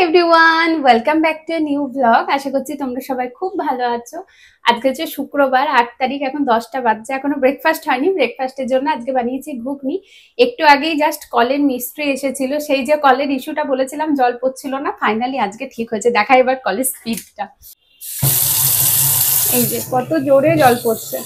Everyone, welcome back to new blog. আশা করছি তোমরা সবাই খুব ভালো আছো। আজকে হচ্ছে শুক্রবার 8 তারিখ, এখন 10টা বাজছে, এখনো ব্রেকফাস্ট হয়নি। ব্রেকফাস্টের জন্য আজকে বানিয়েছি ঘুগনি। একটু আগেই জাস্ট কলের মিস্ত্রি এসেছিল, সেই যে কলের ইস্যুটা বলেছিলাম জল পড়ছিল না, ফাইনালি আজকে ঠিক হয়েছে। দেখা এবার কলের স্পিডটা, এই যে কত জোরে জল পড়ছে।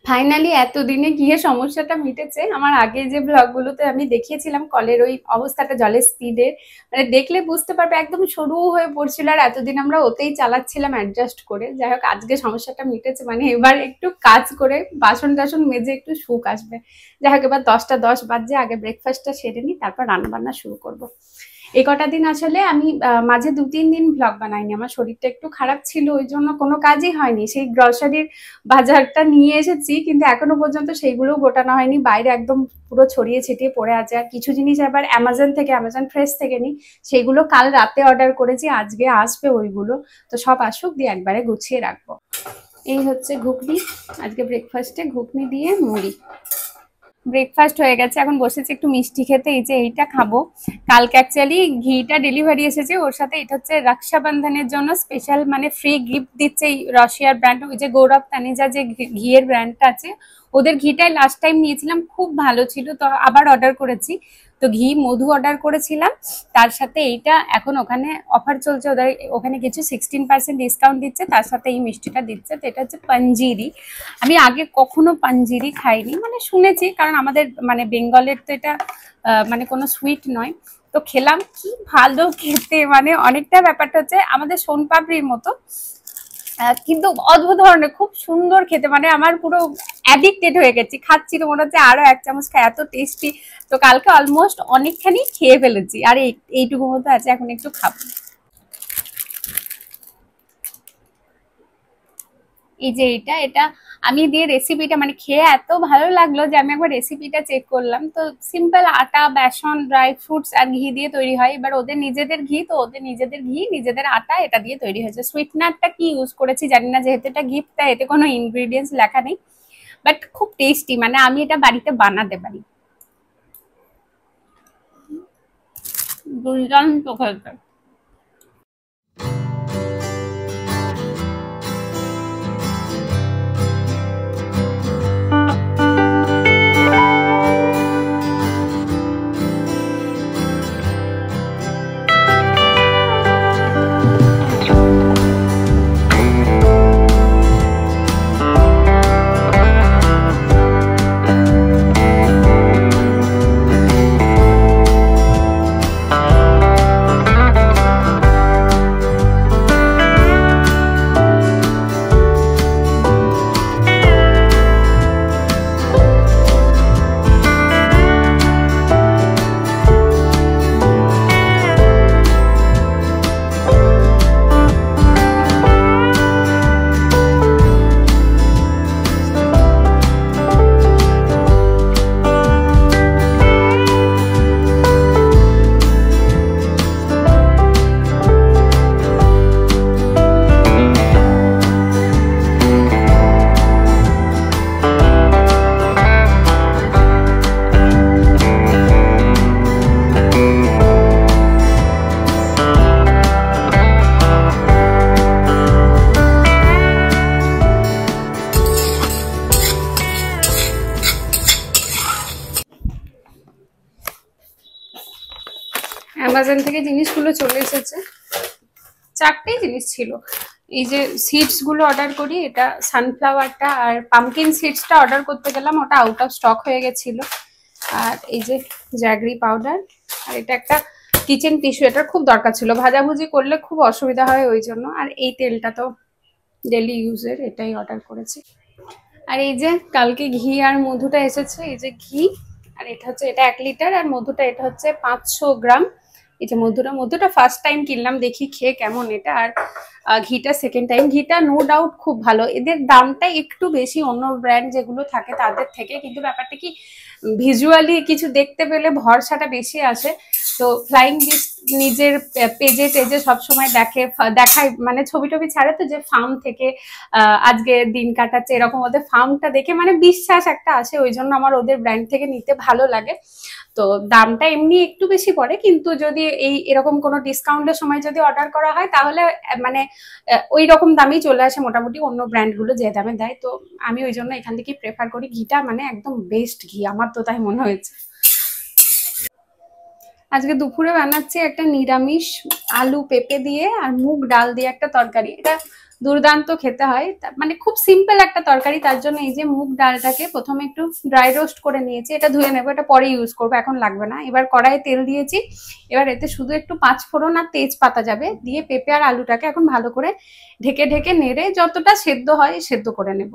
ফাইনালি এতদিনে গিয়ে সমস্যাটা মিটেছে। আমার আগে যে ব্লগগুলোতে আমি দেখিয়েছিলাম কলের ওই অবস্থাটা, জলের স্পিডে মানে দেখলে বুঝতে পারবে একদম সরু হয়ে পড়ছিল, আর এতদিন আমরা ওতেই চালাচ্ছিলাম অ্যাডজাস্ট করে। যাই হোক, আজকে সমস্যাটা মিটেছে, মানে এবার একটু কাজ করে বাসন টাসন মেজে একটু সুখ আসবে। যাই হোক, এবার 10টা 10 বাজে, আগে ব্রেকফাস্টটা সেরে নিই, তারপর রান্নাবান্না শুরু করব। এই কটা দিন আসলে আমি মাঝে 2-3 দিন ব্লগ বানাইনি, আমার শরীরটা একটু খারাপ ছিল, ওই জন্য কোনো কাজই হয়নি। সেই গ্রসারির বাজারটা নিয়ে এসেছি, কিন্তু এখনো পর্যন্ত সেইগুলোও গোটানো হয়নি, বাইরে একদম পুরো ছড়িয়ে ছিটিয়ে পড়ে আছে। আর কিছু জিনিস আবার অ্যামাজন ফ্রেশ থেকে নিই, সেইগুলো কাল রাতে অর্ডার করেছি, আজকে আসবে ওইগুলো। তো সব আসুক, দিয়ে একবারে গুছিয়ে রাখবো। এই হচ্ছে ঘুগনি, আজকে ব্রেকফাস্টে ঘুগনি দিয়ে মুড়ি। ব্রেকফাস্ট হয়ে গেছে, এখন বসেছি একটু মিষ্টি খেতে। এই যে এইটা খাবো, কালকে অ্যাকচুয়ালি ঘিটা ডেলিভারি এসেছে, ওর সাথে এটা হচ্ছে রক্ষাবন্ধনের জন্য স্পেশাল, মানে ফ্রি গিফট দিচ্ছে এই রাশিয়ার ব্র্যান্ড, ওই যে গৌরব তানিজা যে ঘিয়ের ব্র্যান্ডটা আছে, ওদের ঘিটাই লাস্ট টাইম নিয়েছিলাম, খুব ভালো ছিল, তো আবার অর্ডার করেছি। তো ঘি মধু অর্ডার করেছিলাম, তার সাথে এইটা এখন ওখানে অফার চলছে, ওদের ওখানে কিছু 16% ডিসকাউন্ট দিচ্ছে, তার সাথে এই মিষ্টিটা দিচ্ছে। তো এটা হচ্ছে পাঞ্জিরি। আমি আগে কখনো পাঞ্জিরি খাইনি, মানে শুনেছি, কারণ আমাদের মানে বেঙ্গলের তো এটা মানে কোনো সুইট নয়। তো খেলাম, কি ভালো খেতে, মানে অনেকটা ব্যাপারটা হচ্ছে আমাদের সোনপাপড়ির মতো, কিন্তু অদ্ভুত ধরনের, খুব সুন্দর খেতে, মানে আমার পুরো অ্যাডিক্টেড হয়ে গেছি, খাচ্ছি তো মনে হচ্ছে আরো 1 চামচ খাই, এত টেস্টি। তো কালকে অলমোস্ট অনেকখানি খেয়ে ফেলেছি, আর এইটুকু মতো আছে, এখন একটু খাবো। এই যে এটা এটা আমি দিয়ে রেসিপিটা মানে খেয়ে এত ভালো লাগলো যে আমি একবার রেসিপিটা চেক করলাম। তো সিম্পল আটা, বেসন, ড্রাই ফ্রুটস আর ঘি দিয়ে তৈরি হয়। এবার ওদের নিজেদের ঘি, তো ওদের নিজেদের ঘি, নিজেদের আটা, এটা দিয়ে তৈরি হয়েছে। সুইটনারটা কি ইউজ করেছি জানি না, যেহেতু এটা গিফট, তাই এতে কোনো ইনগ্রিডিয়েন্টস লেখা নেই, বাট খুব টেস্টি, মানে আমি এটা বাড়িতে বানাতে পারি। দুর্দান্ত খেতে। অ্যামাজন থেকে জিনিসগুলো চলে এসেছে, 4টেই জিনিস ছিল। এই যে সিডস গুলো অর্ডার করি, এটা সানফ্লাওয়ারটা আর পামকিন সিডসটা অর্ডার করতে গেলাম, ওটা আউট অফ স্টক হয়ে গেছিল। আর এই যে জ্যাগরি পাউডার, আর এটা একটা কিচেন টিস্যু, এটার খুব দরকার ছিল, ভাজাভুজি করলে খুব অসুবিধা হয় ওই জন্য। আর এই তেলটা তো ডেলি ইউজের, এটাই অর্ডার করেছি। আর এই যে কালকে ঘি আর মধুটা এসেছে, এই যে ঘি, আর এটা হচ্ছে, এটা 1 লিটার, আর মধুটা এটা হচ্ছে 500 গ্রাম। এই যে মধুটা ফার্স্ট টাইম কিনলাম, দেখি খেয়ে কেমন এটা। আর ঘিটা সেকেন্ড টাইম। ঘিটা নো ডাউট খুব ভালো, এদের দামটা একটু বেশি অন্য ব্র্যান্ড যেগুলো থাকে তাদের থেকে, কিন্তু ব্যাপারটা কি ভিজুয়ালি কিছু দেখতে পেলে ভরসাটা বেশি আসে। তো ফ্লাইং বিচ নিজের পেজে টেজে সবসময় দেখায়, মানে ছবি টবি ছাড়ে তো, যে ফার্ম থেকে আজকে দিন কাটাচ্ছে এরকম, ওদের ফার্মটা দেখে মানে বিশ্বাস একটা আসে, ওই জন্য আমার ওদের ব্র্যান্ড থেকে নিতে ভালো লাগে। তো দামটা এমনি একটু বেশি পড়ে, কিন্তু যদি এরকম কোনো ডিসকাউন্টের সময় যদি অর্ডার করা হয় তাহলে মানে ওই রকম দামেই চলে আসে মোটামুটি অন্য ব্র্যান্ডগুলো যে দামে দেয়। তো আমি ওই জন্য এখান থেকে প্রেফার করি। ঘিটা মানে একদম বেস্ট ঘি, আমার তো তাই মনে হয়েছে। আজকে দুপুরে বানাচ্ছি একটা নিরামিষ আলু পেঁপে দিয়ে আর মুগ ডাল দিয়ে একটা তরকারি। এটা দুর্দান্ত খেতে হয়, মানে খুব সিম্পল একটা তরকারি। তার জন্য এই যে মুগ ডালটাকে প্রথমে একটু ড্রাই রোস্ট করে নিয়েছি, এটা ধুয়ে নেবো, এটা পরে ইউজ করবো, এখন লাগবে না। এবার কড়াইয়ে তেল দিয়েছি, এবার এতে শুধু একটু পাঁচফোড়ন আর তেজপাতা যাবে, দিয়ে পেঁপে আর আলুটাকে এখন ভালো করে ঢেকে ঢেকে নেড়ে যতটা সেদ্ধ হয় সেদ্ধ করে নেব।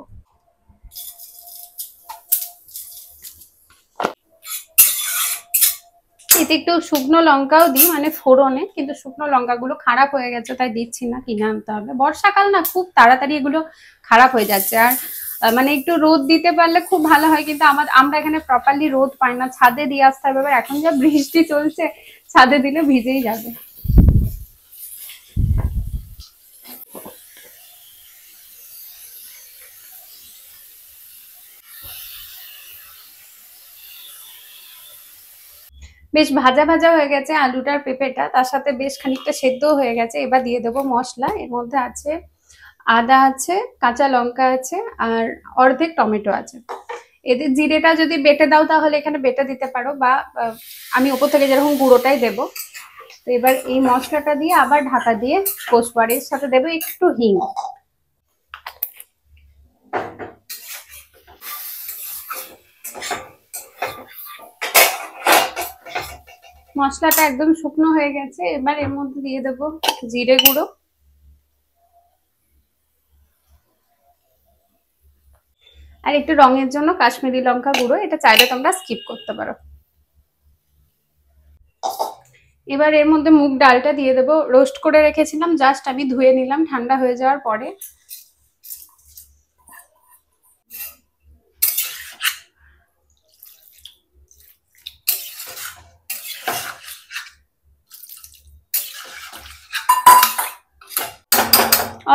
এতে একটু শুকনো লঙ্কাও দিই, মানে ফোড়নে, কিন্তু শুকনো লঙ্কাগুলো খারাপ হয়ে গেছে তাই দিচ্ছি না, কিনে আনতে হবে। বর্ষাকাল না, খুব তাড়াতাড়ি এগুলো খারাপ হয়ে যাচ্ছে। আর মানে একটু রোদ দিতে পারলে খুব ভালো হয়, কিন্তু আমরা এখানে প্রপারলি রোদ পাই না, ছাদে দিয়ে আসতে হবে। এখন যা বৃষ্টি চলছে, ছাদে দিলে ভিজেই যাবে। বেশ ভাজা ভাজা হয়ে গেছে আলুটার পেঁপেটা, তার সাথে বেশ খানিকটা সেদ্ধ হয়ে গেছে। এবার দিয়ে দেবো মশলা। এর মধ্যে আছে আদা আছে, কাঁচা লঙ্কা আছে, আর অর্ধেক টমেটো আছে। এদের জিরেটা যদি বেটে দাও তাহলে এখানে বেটে দিতে পারো, বা আমি ওপর থেকে যেরকম গুঁড়োটাই দেবো। তো এবার এই মশলাটা দিয়ে আবার ঢাকা দিয়ে কষবো, আর এর সাথে দেবো একটু হিং। মশলাটা একদম শুকনো হয়ে গেছে, এবার এর মধ্যে দিয়ে দেবো জিরে গুঁড়ো, আর একটু রঙের জন্য কাশ্মীরি লঙ্কা গুঁড়ো, এটা চাইলে তোমরা স্কিপ করতে পারো। এবার এর মধ্যে মুগ ডালটা দিয়ে দেবো, রোস্ট করে রেখেছিলাম, জাস্ট আমি ধুয়ে নিলাম ঠান্ডা হয়ে যাওয়ার পরে।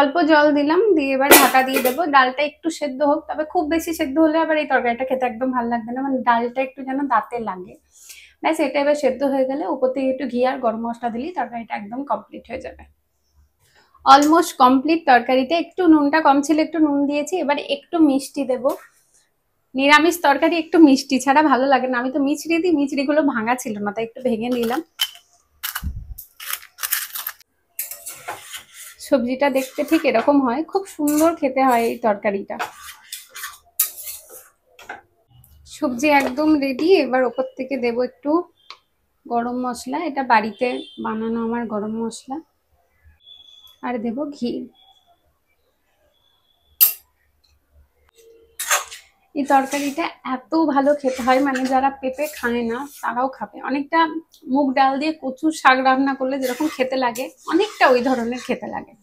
অল্প জল দিলাম, দিয়ে এবার ঢাকা দিয়ে দেবো। ডালটা একটু সেদ্ধ হোক, তবে খুব বেশি সেদ্ধ হলে আবার এই তরকারিটা খেতে একদম ভালো লাগবে না, মানে ডালটা একটু যেন দাঁতে লাগে। ব্যাস, এটা এবার সেদ্ধ হয়ে গেলে উপর থেকে একটু ঘি আর গরম মশলা দিলেই তরকারিটা একদম কমপ্লিট হয়ে যাবে। Almost complete. তরকারিতে একটু নুনটা কম ছিল, একটু নুন দিয়েছি। এবারে একটু মিষ্টি দেব, নিরামিষ তরকারি একটু মিষ্টি ছাড়া ভালো লাগে না। আমি তো মিচড়ি দিই, মিচড়িগুলো ভাঙা ছিল না তাই একটু ভেঙে নিলাম। সবজিটা দেখতে ঠিক এরকম হয়, খুব সুন্দর খেতে হয় এই তরকারিটা। সবজি একদম রেডি। এবার ওপর থেকে দেব একটু গরম মশলা, এটা বাড়িতে বানানো আমার গরম মশলা, আর দেব ঘি। এই তরকারিটা এত ভালো খেতে হয়, মানে যারা পেঁপে খায় না তারাও খাবে। অনেকটা মুগ ডাল দিয়ে কচুর শাক রান্না করলে যেরকম খেতে লাগে, অনেকটা ওই ধরনের খেতে লাগে।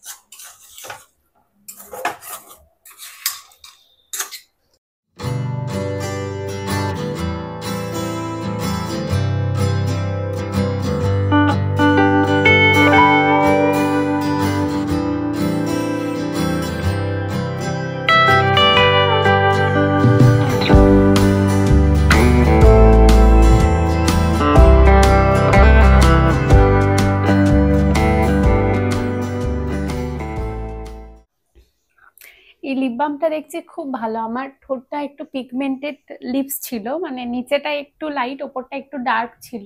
এই লিপ বামটা দেখছি খুব ভালো। আমার ঠোঁটটা একটু পিগমেন্টেড লিপস ছিল, মানে নিচেটা একটু লাইট, ওপরটা একটু ডার্ক ছিল,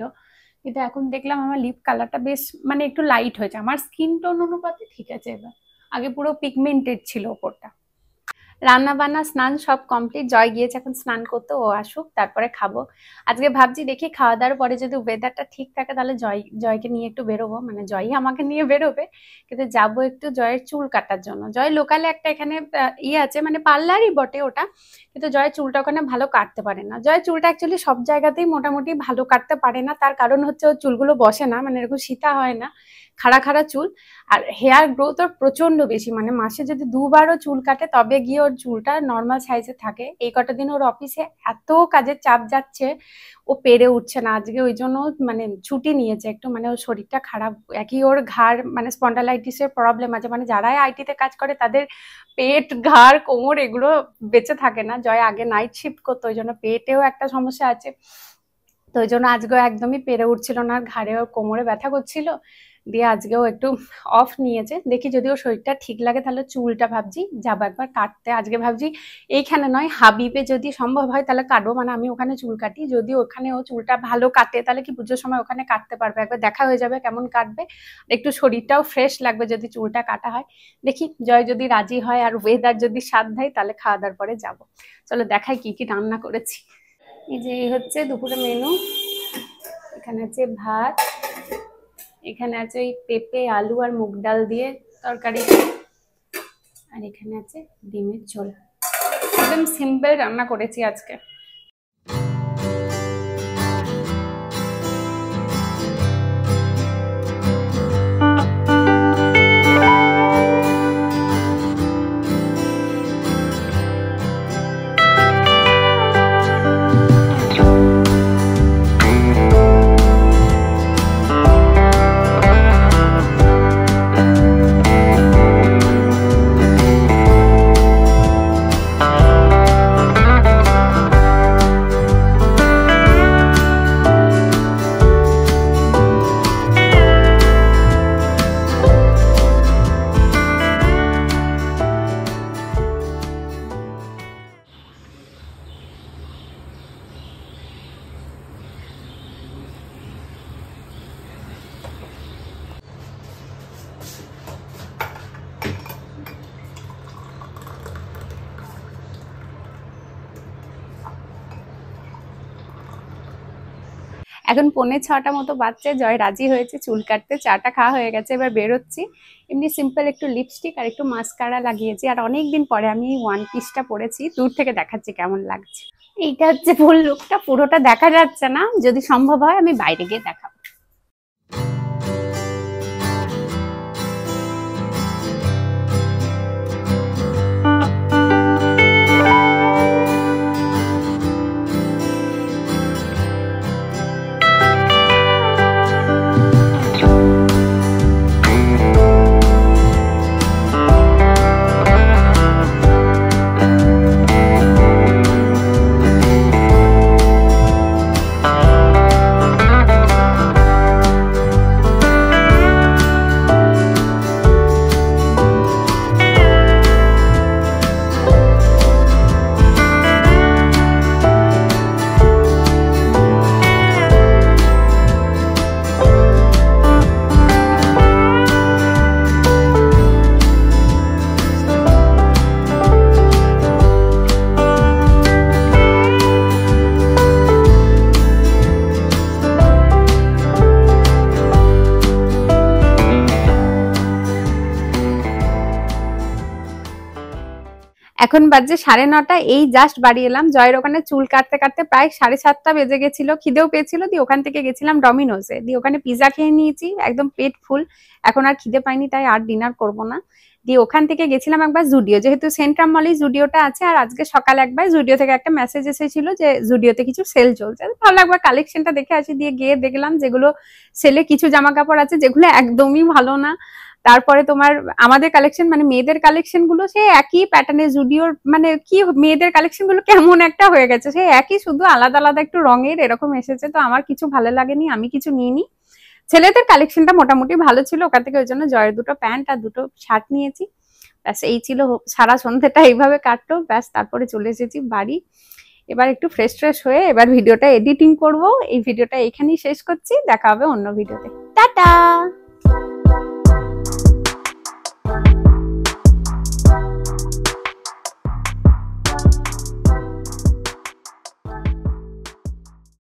কিন্তু এখন দেখলাম আমার লিপ কালারটা বেশ মানে একটু লাইট হয়েছে, আমার স্কিন টোন অনুপাতে ঠিক আছে এবার। আগে পুরো পিগমেন্টেড ছিল ওপরটা। রান্না বান্না স্নান সব কমপ্লিট। জয় গিয়েছে এখন স্নান করতে, ও আসুক তারপরে খাবো। আজকে ভাবছি দেখি খাওয়া দাওয়ার পরে যদি ওয়েদারটা ঠিক থাকে তাহলে জয়কে নিয়ে একটু বেরোবো, মানে জয়ই আমাকে নিয়ে বেরোবে, কিন্তু যাবো একটু জয়ের চুল কাটার জন্য। জয় লোকালে একটা এখানে ইয়ে আছে, মানে পার্লারই বটে ওটা, কিন্তু জয় চুলটা ওখানে ভালো কাটতে পারে না। জয় চুলটা অ্যাকচুয়ালি সব জায়গাতেই মোটামুটি ভালো কাটতে পারে না, তার কারণ হচ্ছে ওর চুলগুলো বসে না, মানে এরকম সিতা হয় না, খাড়া খাড়া চুল। আর হেয়ার গ্রোথ ওর প্রচন্ড বেশি, মানে মাসে যদি দুবারও চুল কাটে তবে গিয়ে ওর ওর চুলটা নর্মাল সাইজে থাকে। এই কটা দিন ওর অফিসে এত কাজের চাপ যাচ্ছে, ও পেরে উঠছে না। আজকে ওই জন্য মানে ছুটি নিয়েছে একটু, মানে ওর শরীরটা খারাপ। একই ওর ঘাড় মানে স্পন্ডালাইটিসের প্রবলেম আছে, মানে যারাই আইটিতে কাজ করে তাদের পেট, ঘাড়, কোমর এগুলো বেঁচে থাকে না। জয় আগে নাইট শিফট করতো, ওই জন্য পেটেও একটা সমস্যা আছে। তো ওই জন্য আজকেও একদমই পেরে উঠছিল না, ঘাড়ে ওর কোমরে ব্যথা করছিল। দিয়ে আজকেও একটু অফ নিয়েছে। দেখি যদি ওর শরীরটা ঠিক লাগে তাহলে চুলটা ভাবছি যাবো একবার কাটতে। আজকে ভাবছি এইখানে নয়, হাবিবে যদি সম্ভব হয় তাহলে কাটবো, মানে আমি ওখানে চুল কাটি। যদি ওখানে ও চুলটা ভালো কাটে তাহলে কি পুজোর সময় ওখানে কাটতে পারবে, একবার দেখা হয়ে যাবে কেমন কাটবে, একটু শরীরটাও ফ্রেশ লাগবে যদি চুলটা কাটা হয়। দেখি জয় যদি রাজি হয় আর ওয়েদার যদি সাথ দেয় তাহলে খাওয়া দাওয়ার পরে যাব। চলো দেখাই কি কি রান্না করেছি। এই যে এই হচ্ছে দুপুরে মেনু। এখানে আছে ভাত, এখানে আছে ওই পেঁপে, আলু আর মুগ ডাল দিয়ে তরকারি, আর এখানে আছে ডিমের ঝোল। একদম সিম্পল রান্না করেছি আজকে। এখন 5:45 মতো বাজছে, জয় রাজি হয়েছে চুল কাটতে, চাটা খাওয়া হয়ে গেছে, এবার বেরোচ্ছি। এমনি সিম্পল একটু লিপস্টিক আর একটু মাস্কারা লাগিয়েছি, আর অনেকদিন পরে আমি ওয়ান পিসটা পরেছি। দূর থেকে দেখাচ্ছি কেমন লাগছে। এইটা হচ্ছে ফুল লুকটা, পুরোটা দেখা যাচ্ছে না, যদি সম্ভব হয় আমি বাইরে গিয়ে দেখাবো। এখন বাজে 9:30, এই জাস্ট বাড়ি এলাম। জয়ের ওখানে চুল কাটতে কাটতে প্রায় 7:30 বেজে গেছিল। খিদেও পেয়েছিল, দিয়ে ওখান থেকে গেছিলাম ডমিনোজে, দিয়ে ওখানে পিজা খেয়ে নিয়েছি, একদম পেট ফুল। এখন আর খিদে পাইনি, তাই আর ডিনার করব না। দিয়ে ওখান থেকে গেছিলাম একবার জুডিও, যেহেতু সেন্ট্রাম মলেই জুডিওটা আছে। আর আজকে সকালে একবার জুডিও থেকে একটা মেসেজ এসেছিল যে জুডিওতে কিছু সেল চলছে, ভালো একবার কালেকশনটা দেখে আসি। দিয়ে গিয়ে দেখলাম যেগুলো সেলে কিছু জামা কাপড় আছে যেগুলো একদমই ভালো না। তারপরে তোমার আমাদের কালেকশন মানে মেয়েদের কালেকশন গুলো সেই একই প্যাটার্নে, জুডিওর মানে কি মেয়েদের কালেকশন গুলো কেমন একটা হয়ে গেছে, সেই একই শুধু আলাদা আলাদা একটু রঙের এরকম এসেছে। তো আমার কিছু ভালো লাগেনি, আমি কিছু নিইনি। ছেলেদের কালেকশনটা মোটামুটি ভালো ছিল ওখান থেকে, ওই জন্য জয়ের দুটো প্যান্ট আর দুটো শার্ট নিয়েছি। ব্যাস এই ছিল, সারা সন্ধ্যাটা এইভাবে কাটলো। ব্যাস তারপরে চলে এসেছি বাড়ি। এবার একটু ফ্রেশ ফ্রেশ হয়ে এবার ভিডিওটা এডিটিং করব। এই ভিডিওটা এখানেই শেষ করছি, দেখা হবে অন্য ভিডিওতে। টাটা।